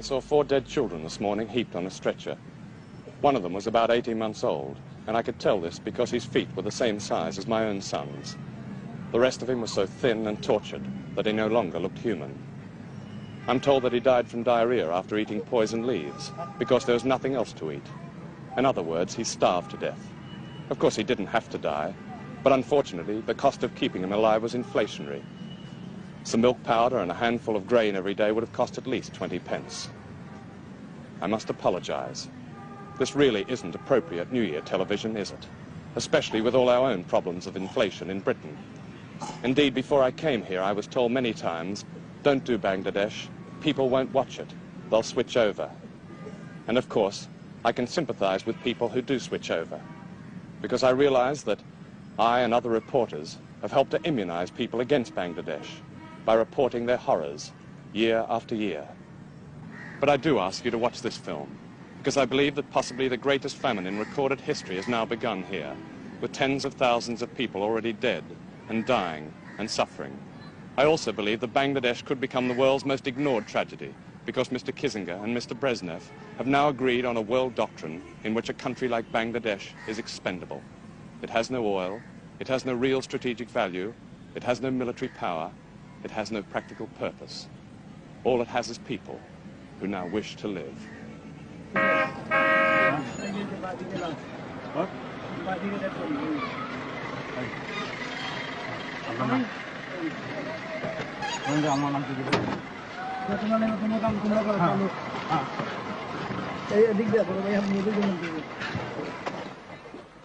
I saw 4 dead children this morning heaped on a stretcher. One of them was about 18 months old, and I could tell this because his feet were the same size as my own son's. The rest of him was so thin and tortured that he no longer looked human. I'm told that he died from diarrhea after eating poison leaves, because there was nothing else to eat. In other words, he starved to death. Of course, he didn't have to die, but unfortunately, the cost of keeping him alive was inflationary. Some milk powder and a handful of grain every day would have cost at least 20 pence. I must apologize. This really isn't appropriate New Year television, is it? Especially with all our own problems of inflation in Britain. Indeed, before I came here, I was told many times, don't do Bangladesh, people won't watch it, they'll switch over. And of course, I can sympathize with people who do switch over, because I realize that I and other reporters have helped to immunize people against Bangladesh by reporting their horrors year after year. But I do ask you to watch this film, because I believe that possibly the greatest famine in recorded history has now begun here, with tens of thousands of people already dead and dying and suffering. I also believe that Bangladesh could become the world's most ignored tragedy, because Mr. Kissinger and Mr. Brezhnev have now agreed on a world doctrine in which a country like Bangladesh is expendable. It has no oil, it has no real strategic value, it has no military power, it has no practical purpose. All it has is people who now wish to live.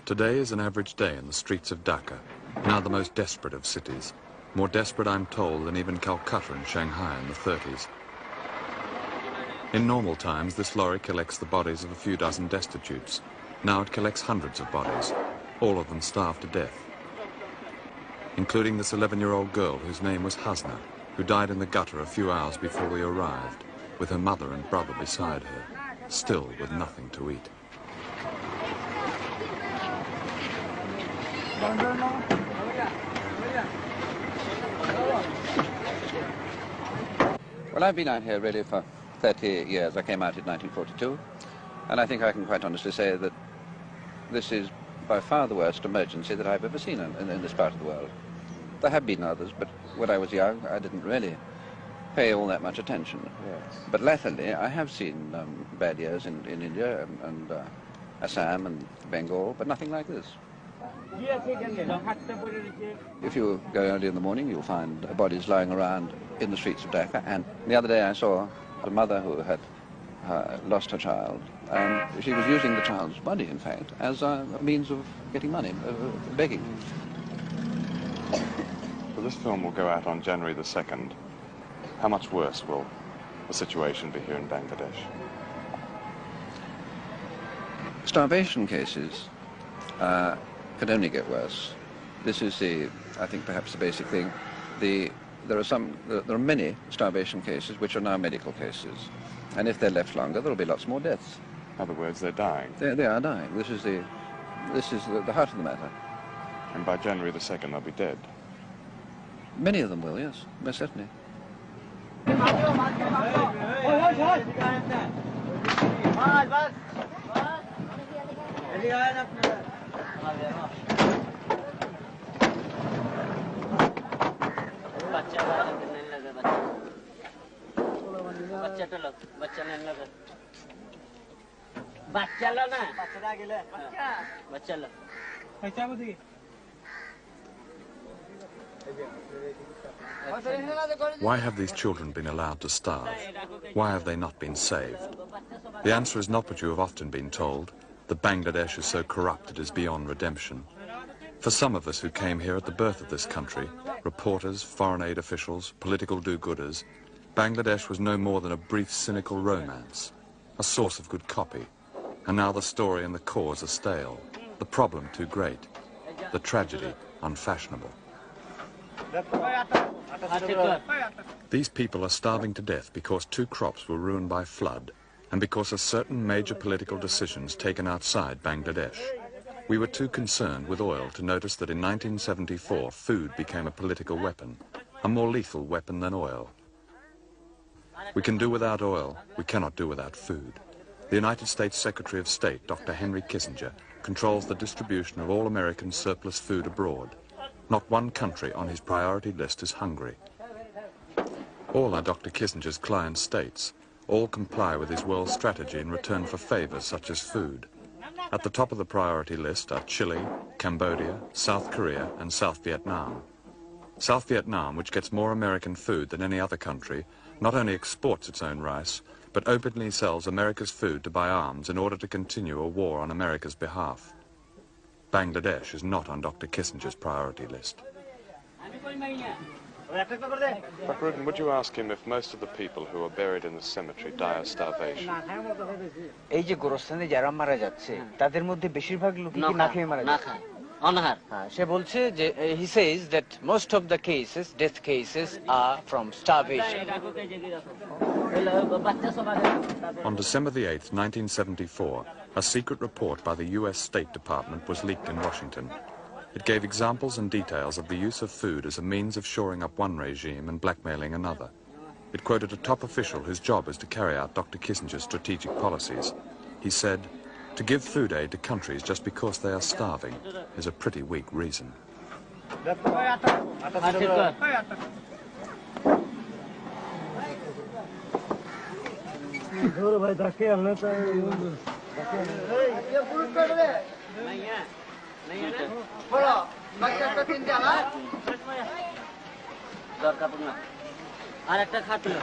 Today is an average day in the streets of Dhaka, now the most desperate of cities. More desperate, I'm told, than even Calcutta and Shanghai in the 30s. In normal times, this lorry collects the bodies of a few dozen destitutes. Now it collects hundreds of bodies, all of them starved to death, including this 11-year-old girl whose name was Hasna, who died in the gutter a few hours before we arrived, with her mother and brother beside her, still with nothing to eat. Well, I've been out here really for 30 years. I came out in 1942, and I think I can quite honestly say that this is by far the worst emergency that I've ever seen in this part of the world. There have been others, but when I was young, I didn't really pay all that much attention. Yes. But latterly, I have seen bad years in India and Assam and Bengal, but nothing like this. If you go early in the morning, you'll find bodies lying around in the streets of Dhaka. And the other day I saw a mother who had lost her child, and she was using the child's body, in fact, as a means of getting money, begging. So this film will go out on January the 2nd. How much worse will the situation be here in Bangladesh? Starvation cases could only get worse. This is I think perhaps the basic thing. There are many starvation cases which are now medical cases, and if they're left longer, there'll be lots more deaths. In other words, they're dying. They are dying. This is the heart of the matter. And by January the 2nd, they'll be dead. Many of them will, yes, most certainly. Why have these children been allowed to starve? Why have they not been saved? The answer is not what you have often been told, that Bangladesh is so corrupt it is beyond redemption. For some of us who came here at the birth of this country, reporters, foreign aid officials, political do-gooders, Bangladesh was no more than a brief cynical romance, a source of good copy. And now the story and the cause are stale, the problem too great, the tragedy unfashionable. These people are starving to death because 2 crops were ruined by flood and because of certain major political decisions taken outside Bangladesh. We were too concerned with oil to notice that in 1974 food became a political weapon, a more lethal weapon than oil. We can do without oil. We cannot do without food. The United States Secretary of State, Dr. Henry Kissinger, controls the distribution of all American surplus food abroad. Not one country on his priority list is hungry. All are Dr. Kissinger's client states. All comply with his world strategy in return for favors such as food. At the top of the priority list are Chile, Cambodia, South Korea, and South Vietnam. South Vietnam, which gets more American food than any other country, not only exports its own rice, but openly sells America's food to buy arms in order to continue a war on America's behalf. Bangladesh is not on Dr. Kissinger's priority list. Dr. would you ask him if most of the people who are buried in the cemetery die of starvation? এই যে গোরস্থানে যারা মারা যাচ্ছে তাদের মধ্যে বেশিরভাগ লোকই কি না খেয়ে মারা যাচ্ছে অনাহার সে বলছে যে he says that most of the cases death cases are from starvation. On December the 8th, 1974, a secret report by the US State Department was leaked in Washington. It gave examples and details of the use of food as a means of shoring up one regime and blackmailing another. It quoted a top official whose job is to carry out Dr. Kissinger's strategic policies. He said, to give food aid to countries just because they are starving is a pretty weak reason. আর একটা খাটলো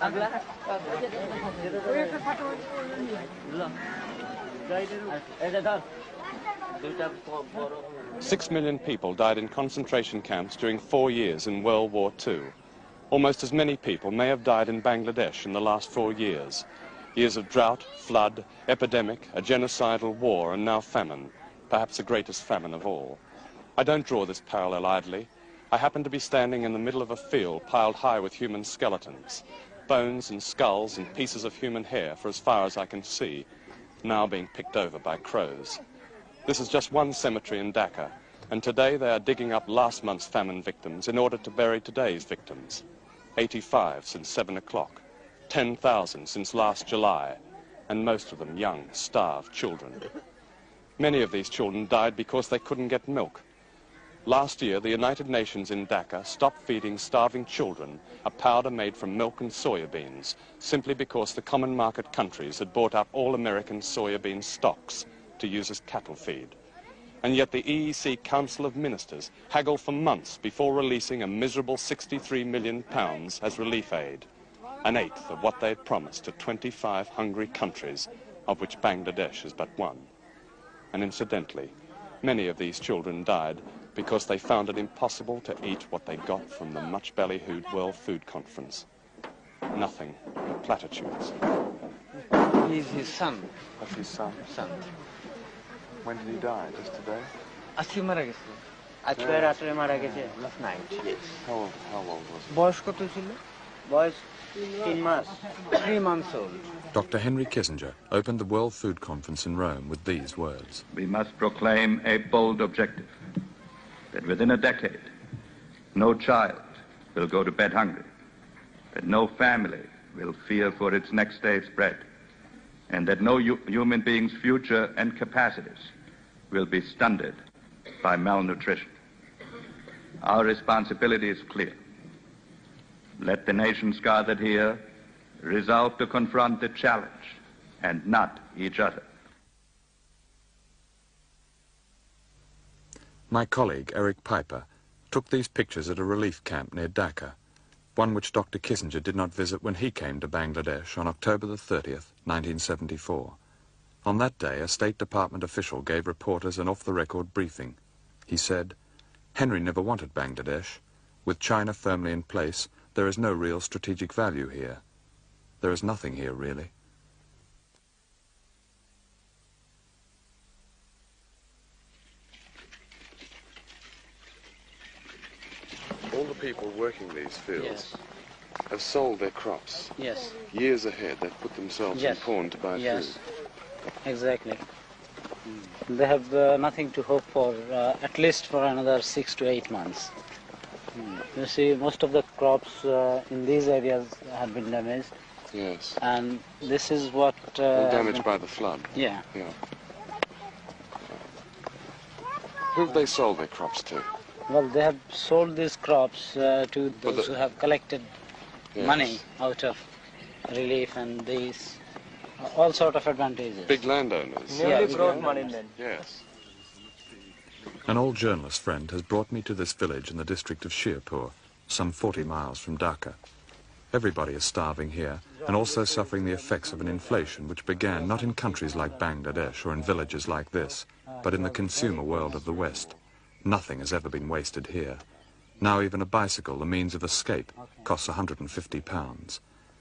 আগলা 6 million people died in concentration camps during 4 years in World War II. Almost as many people may have died in Bangladesh in the last 4 years. Years of drought, flood, epidemic, a genocidal war, and now famine, perhaps the greatest famine of all. I don't draw this parallel idly. I happen to be standing in the middle of a field piled high with human skeletons, bones and skulls and pieces of human hair for as far as I can see, now being picked over by crows. This is just one cemetery in Dhaka, and today they are digging up last month's famine victims in order to bury today's victims. 85 since 7 o'clock, 10,000 since last July, and most of them young, starved children. Many of these children died because they couldn't get milk. Last year, the United Nations in Dhaka stopped feeding starving children a powder made from milk and soya beans, simply because the common market countries had bought up all American soya bean stocks to use as cattle feed. And yet the EEC Council of Ministers haggled for months before releasing a miserable £63 million as relief aid, an eighth of what they had promised to 25 hungry countries, of which Bangladesh is but one. And incidentally, many of these children died because they found it impossible to eat what they got from the much ballyhooed World Food Conference. Nothing but platitudes. He is his son. That's his son? Son. When did he die? Just today? আজকে মারা গেছে আজকে রাতে মারা গেছে last night. Yes. How old was he? বয়স কত ছিল বয়স 3 মাস 3 months old. Dr. Henry Kissinger opened the World Food Conference in Rome with these words. We must proclaim a bold objective that within a decade, no child will go to bed hungry, that no family will fear for its next day's bread, and that no human being's future and capacities will be stunted by malnutrition. Our responsibility is clear. Let the nations gathered here resolve to confront the challenge and not each other. My colleague, Eric Piper, took these pictures at a relief camp near Dhaka, one which Dr. Kissinger did not visit when he came to Bangladesh on October the 30th, 1974. On that day, a State Department official gave reporters an off-the-record briefing. He said, Henry never wanted Bangladesh. With China firmly in place, there is no real strategic value here. There is nothing here, really. All the people working these fields Yes. have sold their crops. Yes. Years ahead, they've put themselves in pawn to buy Yes. food. Exactly. They have nothing to hope for at least for another 6 to 8 months. You see, most of the crops in these areas have been damaged, Yes. and this is what... All damaged by the flood. Yeah. Yeah. Who have they sold their crops to? Well, they have sold these crops to those who have collected money out of relief and these, all sort of advantages. Big landowners. Yeah, brought money then. Yes. An old journalist friend has brought me to this village in the district of Shirpur, some 40 miles from Dhaka. Everybody is starving here and also suffering the effects of an inflation which began not in countries like Bangladesh or in villages like this, but in the consumer world of the West. Nothing has ever been wasted here. Now even a bicycle, the means of escape, costs £150.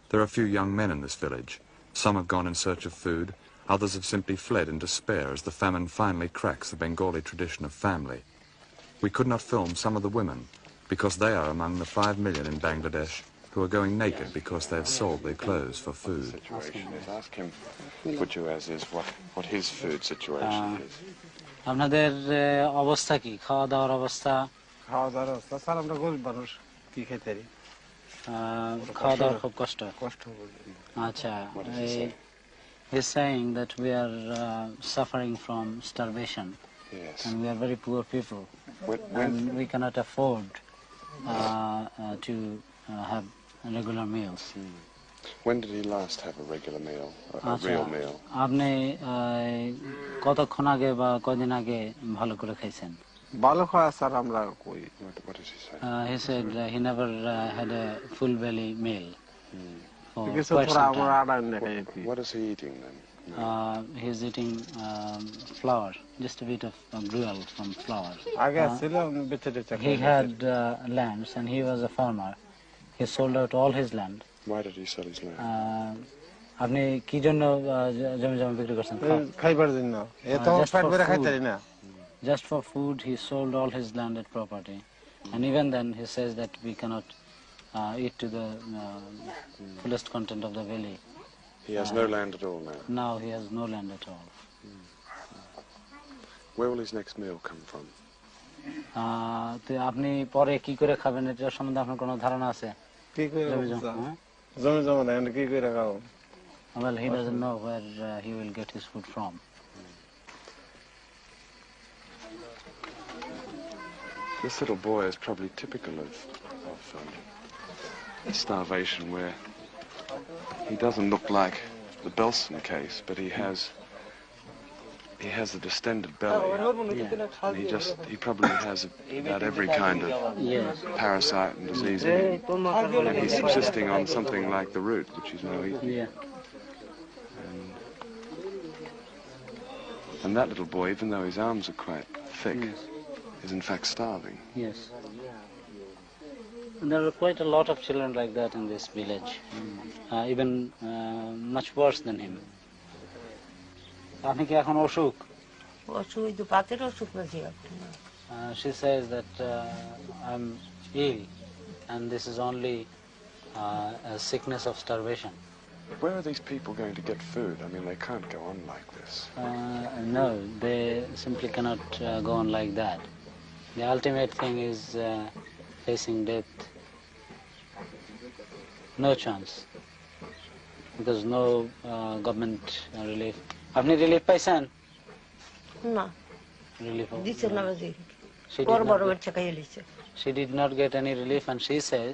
There are a few young men in this village. Some have gone in search of food, others have simply fled in despair as the famine finally cracks the Bengali tradition of family. We could not film some of the women because they are among the 5 million in Bangladesh who are going naked because they have sold their clothes for food. Situation is. Ask him, Bujuaz, is what his food situation is. আপনাদের অবস্থা কি, খাওয়া দাওয়ার অবস্থা? খাওয়া দাওয়ার অবস্থা sir, আমরা গরিব মানুষ, কি খেতে পারি? খাওয়া দাওয়ার খুব কষ্ট। কষ্ট। আচ্ছা, he's saying that we are suffering from starvation. Yes. And we are very poor people, When, and we cannot afford to have regular meals. when did he last have a regular meal, a real meal? আপনি কতক্ষণ আগে বা কদিন আগে ভালো করে খাইছেন? ভালো খাওয়া স্যার আমরা কই। What does he say? He said he never had a full belly meal for কিছু quite থোড়া some আমরা time. আড়া এনে খাইছি। What is he eating then? He's eating flour, just a bit of gruel from flour. আগে ছিল বেচে টেচে He had lands and he was a farmer. He sold out all his land. Why did he sell his land? আপনি কি জন্য জমি বিক্রি করছেন? খাইবার জন্য। এ তো Just পেট for ভরে food. খাইতে পারি না। Just for food, he sold all his landed property. And even then, he says that we cannot eat to the fullest content of the belly. He has no land at all now. Now he has no land at all. Where will his next meal come from? তো আপনি পরে কি করে খাবেন এটার সম্বন্ধে আপনার কোনো ধারণা আছে? কি করে জমি জমা, হ্যাঁ? জমি জমা নাই, কি করে খাও? Well, he doesn't know where he will get his food from. This little boy is probably typical of starvation, where he doesn't look like the Belson case, but he has a distended belly. And he probably has about every kind of parasite and disease in him. And he's subsisting on something like the root, which he's now eating. Yeah. And that little boy, even though his arms are quite thick, is in fact starving. Yes. And there are quite a lot of children like that in this village, even much worse than him. আপনি কি এখন অসুখ? She says that I'm ill and this is only a sickness of starvation. Where are these people going to get food? I mean, they can't go on like this. No, they simply cannot go on like that. The ultimate thing is facing death. No chance. Because no government relief. আপনি relief পাইছেন? না, Relief. দিছে না বাজি। She বড় did বড় not বাচ্চা খাইয়ে লিছে। She did not get any relief, and she said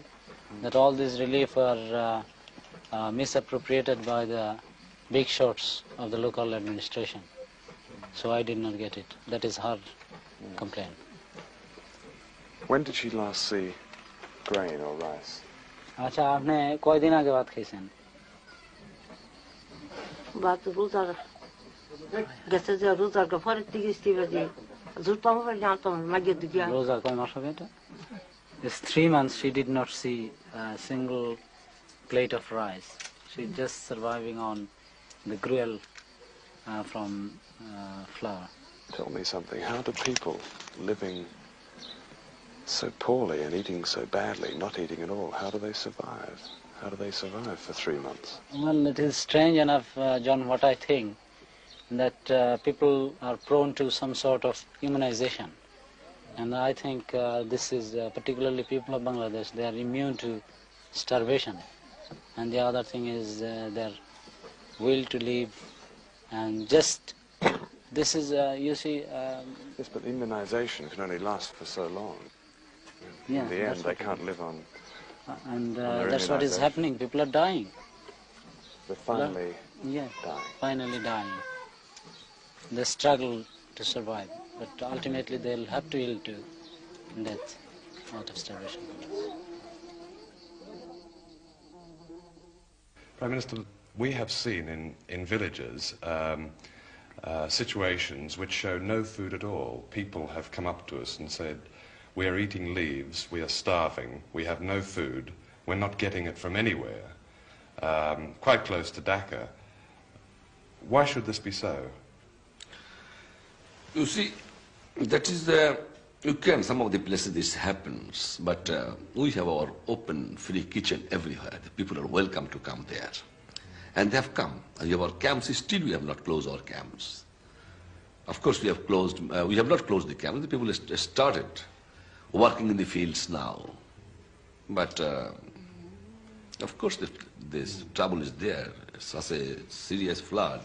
that all these relief are misappropriated by the big shots of the local administration. So I did not get it. That is her complaint. When did she last see grain or rice? আচ্ছা, আপনি কয়দিন আগে ভাত খাইছেন? ভাত রোজার গেছে যে রোজার পরে থেকে বাজি জুতাম বাজি আনতাম মাগিয়ে দিয়া। রোজা কয় মাস হবে এটা? It's 3 months she did not see a single plate of rice. She's just surviving on the gruel from flour. Tell me something. How do people living so poorly and eating so badly, not eating at all, how do they survive? How do they survive for 3 months? Well, it is strange enough, John, what I think, that people are prone to some sort of humanization. And I think this is particularly people of Bangladesh, they are immune to starvation. And the other thing is their will to live, and just, this is, you see... Yes, but immunization can only last for so long. Yeah, in the end, they can't live on... and that's what is happening. People are dying. They're finally dying. Finally dying. They struggle to survive, but ultimately they'll have to yield to death out of starvation. Prime Minister, we have seen in villages situations which show no food at all. People have come up to us and said, we are eating leaves, we are starving, we have no food, we're not getting it from anywhere. Quite close to Dhaka. Why should this be so? You see, that is some of the places this happens, but we have our open, free kitchen everywhere. The people are welcome to come there. And they have come. And we have our camps, still we have not closed our camps. Of course we have closed, we have not closed the camps. The people started working in the fields now. But of course this trouble is there. Such a serious flood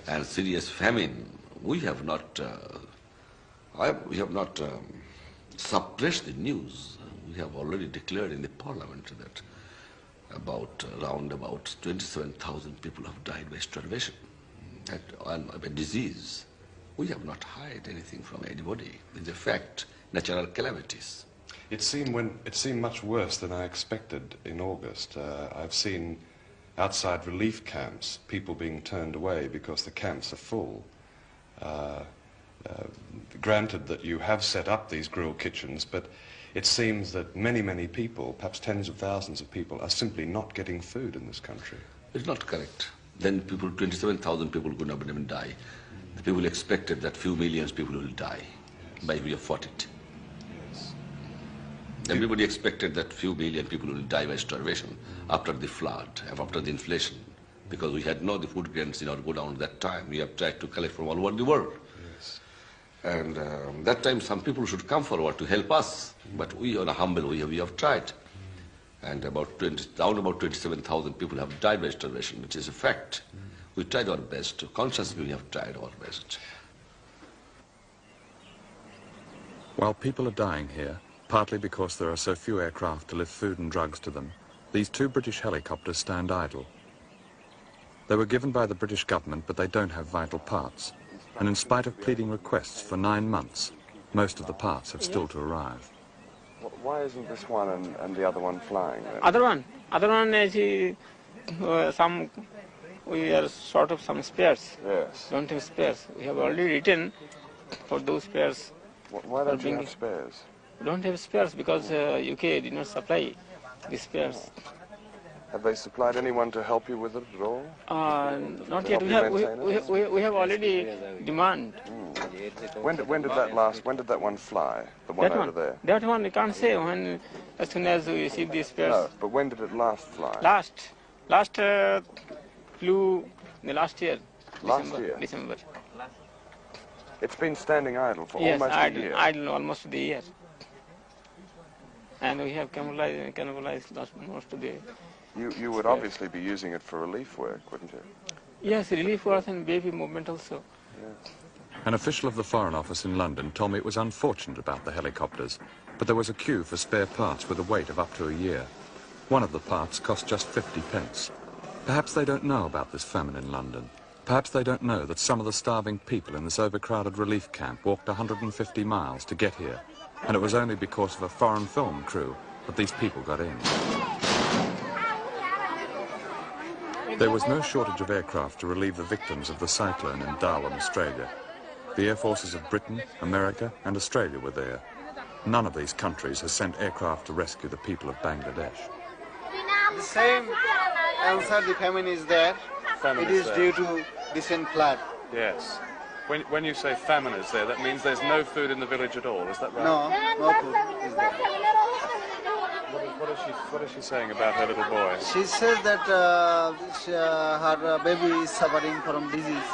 and serious famine. We have not suppressed the news. We have already declared in the parliament that around about 27,000 people have died by starvation and by disease. We have not hid anything from anybody. It's a fact, natural calamities. It seemed much worse than I expected in August. I've seen outside relief camps people being turned away because the camps are full. Granted that you have set up these grill kitchens, but it seems that many, many people, perhaps tens of thousands of people, are simply not getting food in this country. It's not correct. Then 27,000 people could not even die. The people expected that few millions people will die. By we have fought it. Yes. Everybody expected that few million people will die by starvation after the flood, after the inflation, because we had the food grains did not go down at that time. We have tried to collect from all over the world. Yes. And that time some people should come forward to help us, but we on a humble way we have tried. And around about 27,000 people have died by starvation, which is a fact. We tried our best. Consciously we have tried our best. While people are dying here, partly because there are so few aircraft to lift food and drugs to them, these 2 British helicopters stand idle. They were given by the British government, but they don't have vital parts. And in spite of pleading requests for 9 months, most of the parts have still to arrive. Why isn't this one and the other one flying then? Other one is we are short of some spares. Yes. Don't have spares. We have already written for those spares. Why don't you have spares? We don't have spares because UK did not supply the spares. Have they supplied anyone to help you with it at all? Not yet. We have already demand. When did that last? When did that one fly? The one over there. That one we can't say when. As soon as we receive the spares. No, but when did it last fly? Last flew the last year. December. It's been standing idle for almost a year. Idle almost the year. And we have cannibalized most of the... You would obviously be using it for relief work, wouldn't you? Yes, relief work and baby movement also. Yes. An official of the Foreign Office in London told me it was unfortunate about the helicopters, but there was a queue for spare parts with a wait of up to a year. One of the parts cost just 50 pence. Perhaps they don't know about this famine in London. Perhaps they don't know that some of the starving people in this overcrowded relief camp walked 150 miles to get here, and it was only because of a foreign film crew that these people got in. There was no shortage of aircraft to relieve the victims of the cyclone in Darwin, Australia. The air forces of Britain, America and Australia were there. None of these countries has sent aircraft to rescue the people of Bangladesh. The same answer, the famine is there. It is due to recent flood. Yes. When you say famine is there, that means there's no food in the village at all, is that right? No food is there. What is she saying about her little boy? She says that her baby is suffering from disease,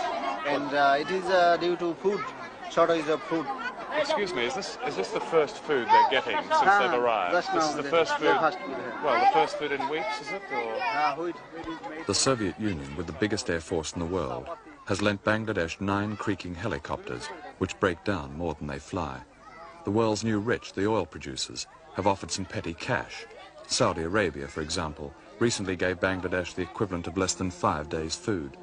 and it is due to food, shortage of food. Excuse me, is this the first food they're getting since they've arrived? This is the first food. Well, the first food in weeks, is it? Or? The Soviet Union, with the biggest air force in the world, has lent Bangladesh 9 creaking helicopters, which break down more than they fly. The world's new rich, the oil producers, have offered some petty cash. Saudi Arabia, for example, recently gave Bangladesh the equivalent of less than 5 days' food.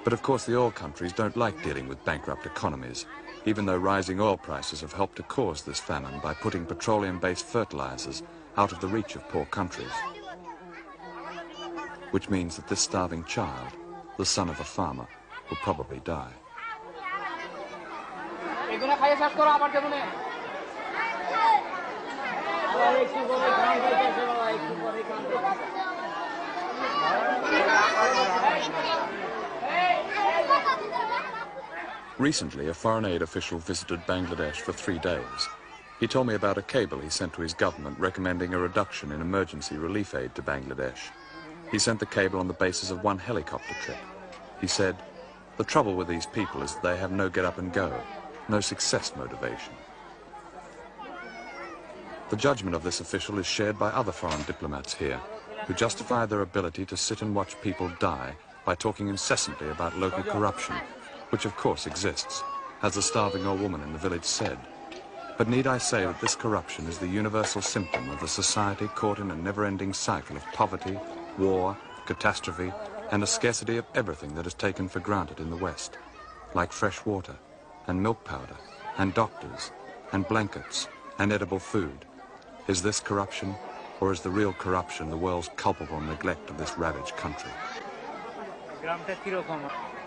But of course the oil countries don't like dealing with bankrupt economies, even though rising oil prices have helped to cause this famine by putting petroleum-based fertilizers out of the reach of poor countries. Which means that this starving child, the son of a farmer, will probably die. Recently, a foreign aid official visited Bangladesh for 3 days. He told me about a cable he sent to his government recommending a reduction in emergency relief aid to Bangladesh. He sent the cable on the basis of 1 helicopter trip. He said, "The trouble with these people is that they have no get up and go, no success motivation." The judgment of this official is shared by other foreign diplomats here, who justify their ability to sit and watch people die by talking incessantly about local corruption, which of course exists, as the starving old woman in the village said. But need I say that this corruption is the universal symptom of a society caught in a never-ending cycle of poverty, war, catastrophe, and a scarcity of everything that is taken for granted in the West, like fresh water, and milk powder, and doctors, and blankets, and edible food. Is this corruption, or is the real corruption the world's culpable neglect of this ravaged country?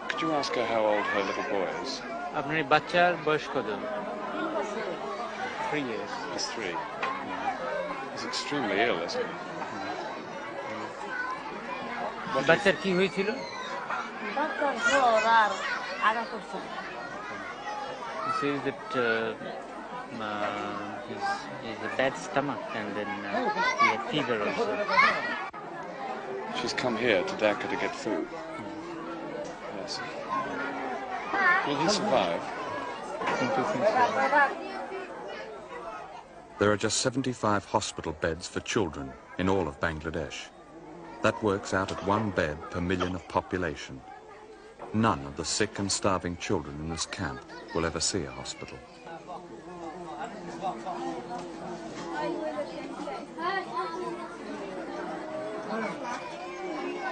Could you ask her how old her little boy is? আপনার বাচ্চার বয়স কত? 3 years. He's 3. He's extremely ill, isn't he? বাচ্চার কি হয়েছিল? বাচ্চার জ্বর আর আগা করছে। He says that he's a bad stomach and then he had fever also. She's come here to Dhaka to get food. Yes. Will he survive? I think so. There are just 75 hospital beds for children in all of Bangladesh. That works out at 1 bed per million of population. None of the sick and starving children in this camp will ever see a hospital.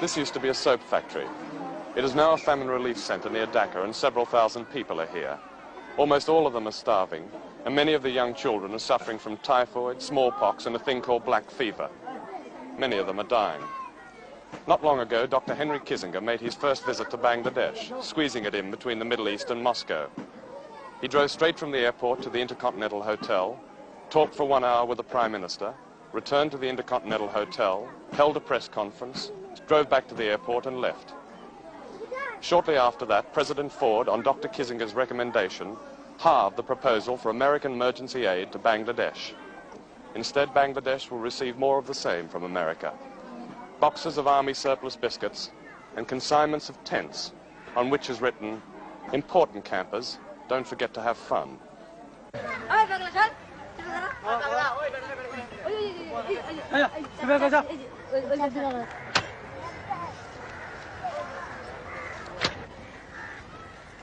This used to be a soap factory. It is now a famine relief centre near Dhaka, and several thousand people are here. Almost all of them are starving, and many of the young children are suffering from typhoid, smallpox, and a thing called black fever. Many of them are dying. Not long ago, Dr. Henry Kissinger made his first visit to Bangladesh, squeezing it in between the Middle East and Moscow. He drove straight from the airport to the Intercontinental Hotel, talked for 1 hour with the Prime Minister, returned to the Intercontinental Hotel, held a press conference, drove back to the airport and left. Shortly after that, President Ford, on Dr. Kissinger's recommendation, halved the proposal for American emergency aid to Bangladesh. Instead, Bangladesh will receive more of the same from America. Boxes of army surplus biscuits and consignments of tents on which is written, "Important campers, don't forget to have fun."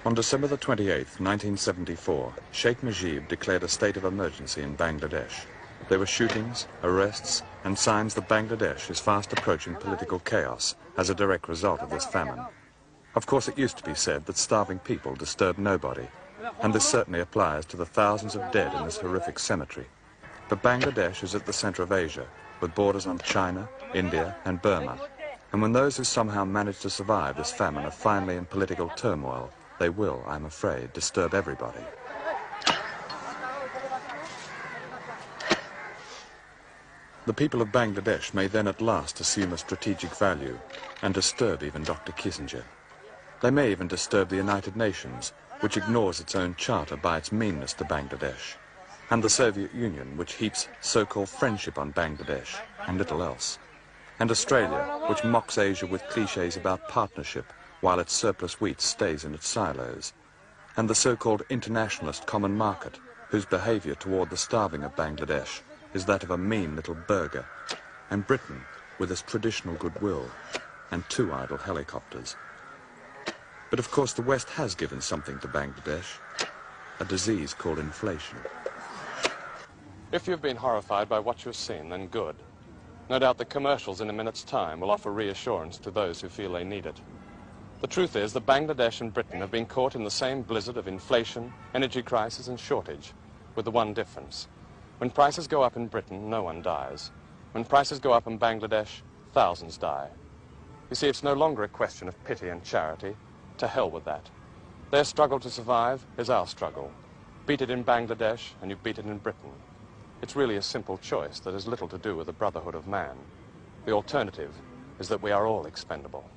On December the 28th, 1974, Sheikh Mujib declared a state of emergency in Bangladesh. There were shootings, arrests, and signs that Bangladesh is fast approaching political chaos as a direct result of this famine. Of course, it used to be said that starving people disturb nobody, and this certainly applies to the thousands of dead in this horrific cemetery. But Bangladesh is at the center of Asia, with borders on China, India, and Burma. And when those who somehow manage to survive this famine are finally in political turmoil, they will, I'm afraid, disturb everybody. The people of Bangladesh may then at last assume a strategic value and disturb even Dr. Kissinger. They may even disturb the United Nations, which ignores its own charter by its meanness to Bangladesh, and the Soviet Union, which heaps so-called friendship on Bangladesh and little else, and Australia, which mocks Asia with cliches about partnership while its surplus wheat stays in its silos, and the so-called internationalist common market, whose behaviour toward the starving of Bangladesh is that of a mean little burger, and Britain with its traditional goodwill and 2 idle helicopters. But of course the West has given something to Bangladesh, a disease called inflation. If you've been horrified by what you've seen, then good. No doubt the commercials in a minute's time will offer reassurance to those who feel they need it. The truth is that Bangladesh and Britain have been caught in the same blizzard of inflation, energy crisis and shortage, with the one difference. When prices go up in Britain, no one dies. When prices go up in Bangladesh, thousands die. You see, it's no longer a question of pity and charity. To hell with that. Their struggle to survive is our struggle. Beat it in Bangladesh and you beat it in Britain. It's really a simple choice that has little to do with the brotherhood of man. The alternative is that we are all expendable.